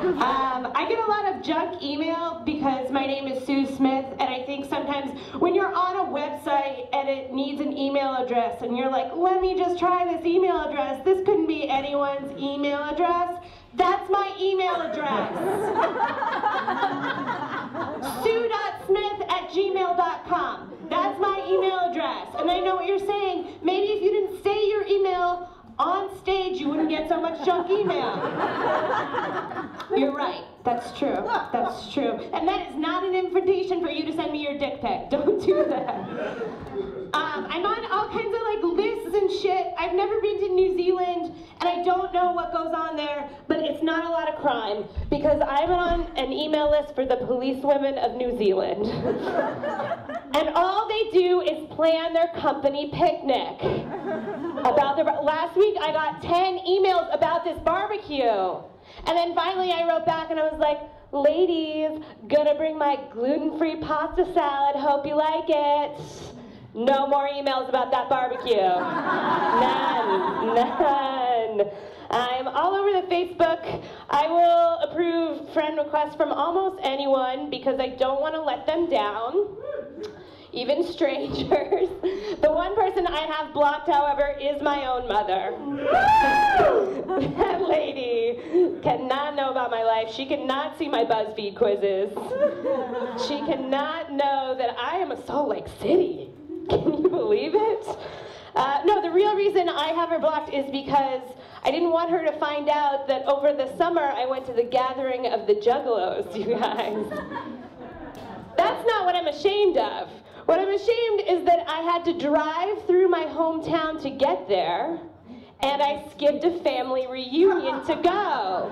I get a lot of junk email because my name is Sue Smith, and I think sometimes when you're on a website and it needs an email address and you're like, let me just try this email address, this couldn't be anyone's email address. That's my email address. Sue.smith@gmail.com. That's my email address. And I know what you're saying. Maybe if you didn't say your email on stage, you wouldn't get so much junk email. You're right. That's true. That's true. And that is not an invitation for you to send me your dick pic. Don't do that. I'm on all kinds of like lists and shit. I've never been to New Zealand, and I don't know what goes on there, but it's not a lot of crime because I'm on an email list for the policewomen of New Zealand. And all they do is plan their company picnic. Last week I got 10 emails about this barbecue. And then finally I wrote back and I was like, ladies, gonna bring my gluten-free pasta salad, hope you like it. No more emails about that barbecue. None. I'm all over the Facebook. I will approve friend requests from almost anyone because I don't want to let them down. Even strangers. The one person I have blocked, however, is my own mother. That lady cannot know about my life. She cannot see my BuzzFeed quizzes. She cannot know that I am a Salt Lake City. Can you believe it? No, the real reason I have her blocked is because I didn't want her to find out that over the summer I went to the gathering of the Juggalos, you guys. That's not what I'm ashamed of. What I'm ashamed is that I had to drive through my hometown to get there, and I skipped a family reunion to go.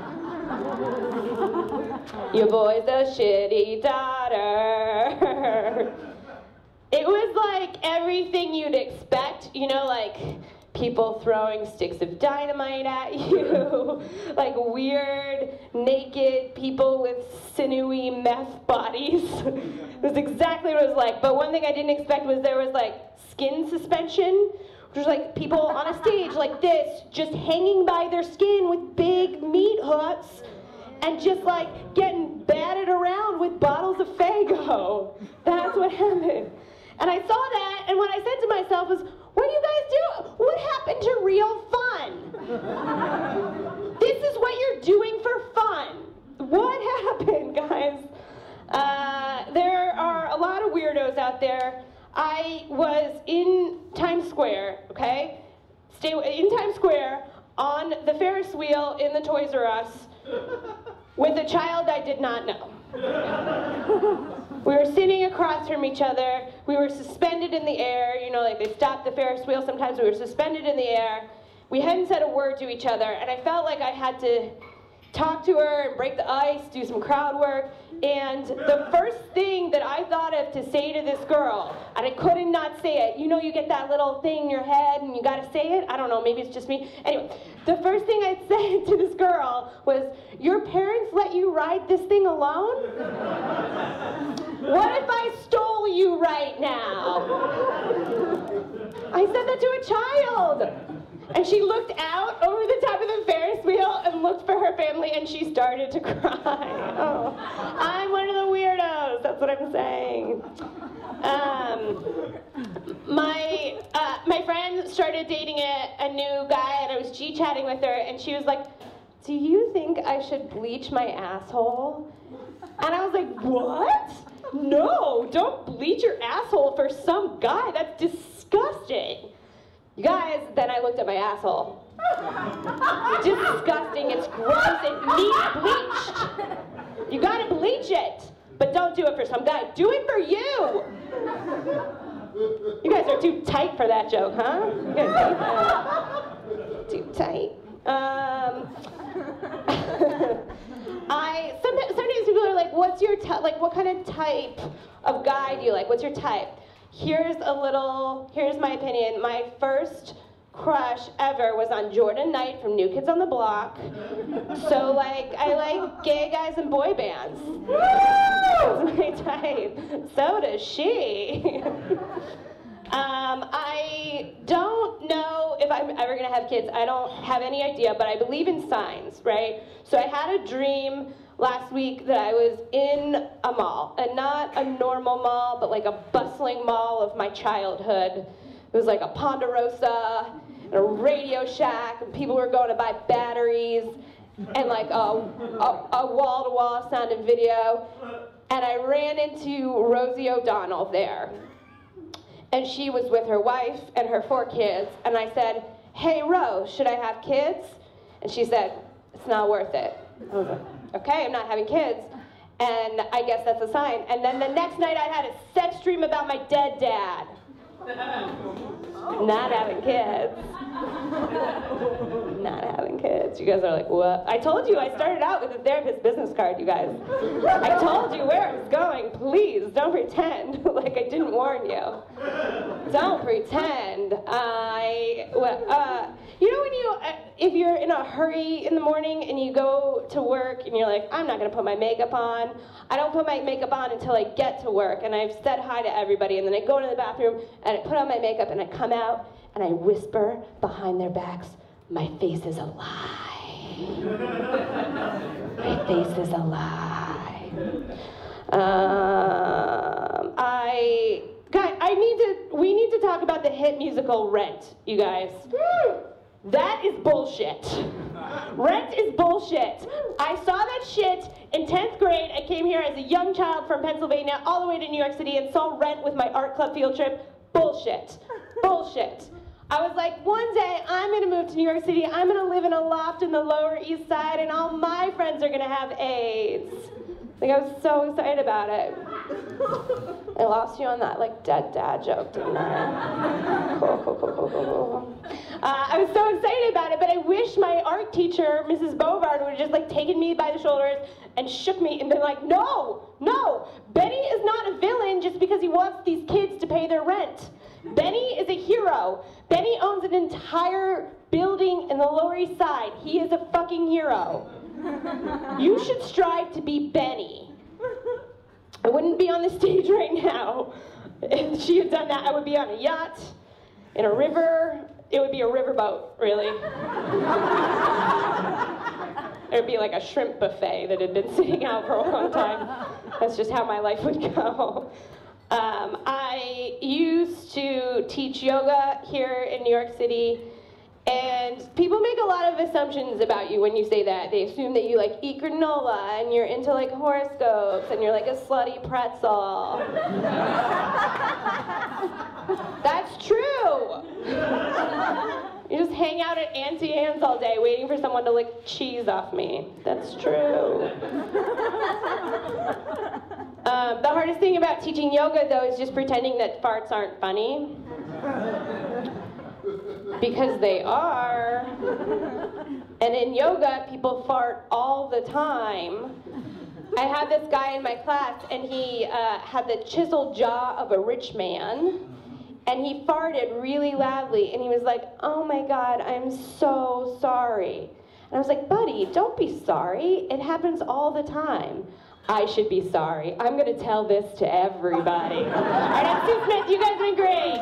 Your boy's a shitty daughter. It was like everything you'd expect, you know, like people throwing sticks of dynamite at you, like weird, naked people with sinewy meth bodies. It was exactly what it was like. But one thing I didn't expect was there was like skin suspension, which was like people on a stage like this, just hanging by their skin with big meat hooks and just like getting batted around with bottles of Faygo. That's what happened. And I saw that, and what I said to myself was, what do you guys do? What happened to real fun? This is what you're doing for fun. What happened, guys? There are a lot of weirdos out there. I was in Times Square, okay? In Times Square on the Ferris wheel in the Toys R Us with a child I did not know. We were sitting across from each other. We were suspended in the air. You know, like they stopped the Ferris wheel sometimes. We were suspended in the air. We hadn't said a word to each other, and I felt like I had to talk to her and break the ice, do some crowd work. And the first thing that I thought of to say to this girl, and I couldn't not say it. You know, you get that little thing in your head and you gotta say it? I don't know, maybe it's just me. Anyway, the first thing I said to this girl was, your parents let you ride this thing alone? What if I stole you right now? I said that to a child. And she looked out over the top of the Ferris wheel and looked for her family, and she started to cry. Oh, I'm one of the weirdos, that's what I'm saying. My friend started dating a new guy, and I was G-chatting with her, and she was like, do you think I should bleach my asshole? And I was like, what? No, don't bleach your asshole for some guy, that's disgusting. You guys, then I looked at my asshole. Disgusting, it's gross, it needs bleached. You gotta bleach it, but don't do it for some guy, do it for you. You guys are too tight for that joke, huh? You guys hate that. Too tight. Sometimes people are like, what's your type, what kind of type of guy do you like? What's your type? Here's my opinion. My first crush ever was on Jordan Knight from New Kids on the Block. So like, I like gay guys and boy bands. That's my type. So does she. I don't know if I'm ever going to have kids. I don't have any idea, but I believe in signs, right? So I had a dream last week that I was in a mall, and not a normal mall, but like a bustling mall of my childhood. It was like a Ponderosa, and a Radio Shack, and people were going to buy batteries, and like a wall-to-wall sound and video. And I ran into Rosie O'Donnell there. And she was with her wife and her 4 kids. And I said, hey, Rose, should I have kids? And she said, it's not worth it. I was like, okay, I'm not having kids. And I guess that's a sign. And then the next night I had a sex dream about my dead dad. Not having kids. Not having kids. You guys are like, what? I told you I started out with a therapist business card, you guys. I told you where I was going. Please, don't pretend like I didn't warn you. Don't pretend. You know when if you're in a hurry in the morning and you go to work and you're like, I'm not going to put my makeup on. I don't put my makeup on until I get to work, and I've said hi to everybody, and then I go into the bathroom and I put on my makeup and I come out and I whisper behind their backs, my face is a lie. My face is a lie. We need to talk about the hit musical Rent, you guys. That is bullshit. Rent is bullshit. I saw that shit in 10th grade. I came here as a young child from Pennsylvania all the way to New York City and saw Rent with my art club field trip. Bullshit. Bullshit. I was like, one day I'm going to move to New York City. I'm going to live in a loft in the Lower East Side, and all my friends are going to have AIDS. Like, I was so excited about it. I lost you on that, like, dead dad joke, didn't I? Cool. I was so excited about it, but I wish my art teacher, Mrs. Bovard, would have just, like, taken me by the shoulders and shook me and been like, no, Benny is not a villain just because he wants these kids to pay their rent. Benny is a hero. Benny owns an entire building in the Lower East Side. He is a fucking hero. You should strive to be Benny. I wouldn't be on the stage right now. If she had done that, I would be on a yacht, in a river. It would be a riverboat, really. It would be like a shrimp buffet that had been sitting out for a long time. That's just how my life would go. I used to teach yoga here in New York City, and people make a lot of assumptions about you when you say that. They assume that you like eat granola and you're into like horoscopes and you're like a slutty pretzel. That's true. You just hang out at Auntie Anne's all day waiting for someone to lick cheese off me. That's true. The hardest thing about teaching yoga, though, is just pretending that farts aren't funny. Because they are. And in yoga, people fart all the time. I had this guy in my class, and he had the chiseled jaw of a rich man. And he farted really loudly, and he was like, oh my God, I'm so sorry. And I was like, buddy, don't be sorry. It happens all the time. I should be sorry. I'm going to tell this to everybody. All right, I'm Sue Smith. You guys have been great.